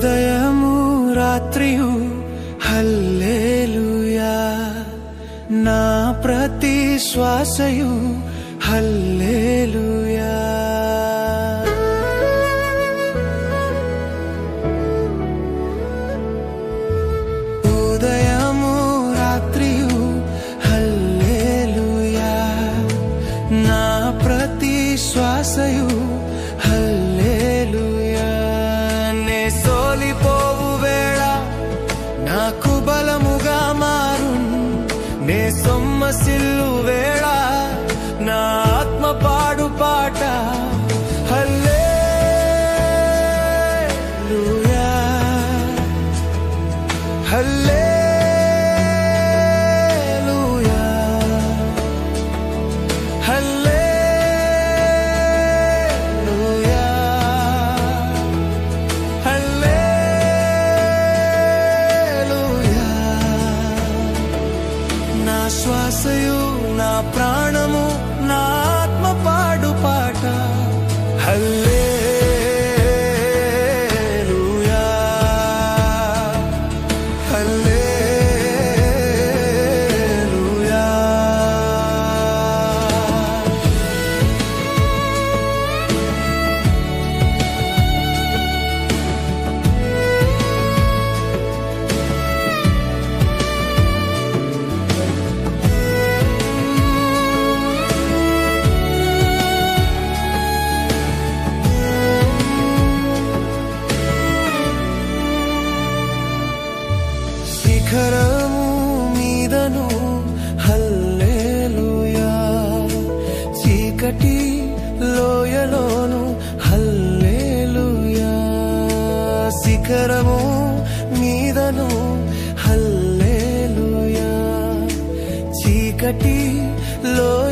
ఉదయము రాత్రియు హల్లెలూయా, నా ప్రతి శ్వాసయు హల్లెలూయా. ఉదయము రాత్రియు హల్లెలూయా, నా ప్రతి శ్వాసయు హల్లెలూయా. నే సోలిపోవు వేళ నాకు బలముగా మారున్, నే సొమ్మసిల్లు వేళ నా ఆత్మ పాడు పాట హల్లెలూయా, హల్లెలూయా, హల్లెలూయా, హల్లెలూయా. నా శ్వాసయు నా ప్రాణము నా ఆత్మ పాడు పాట హల్లెలూయా, హల్లెలూయా. శిఖరము మీదను హల్లెలూయా, చీకటి లోయలోను హల్లెలూయా. శిఖరము మీదను హల్లెలూయా, చీకటి లోయ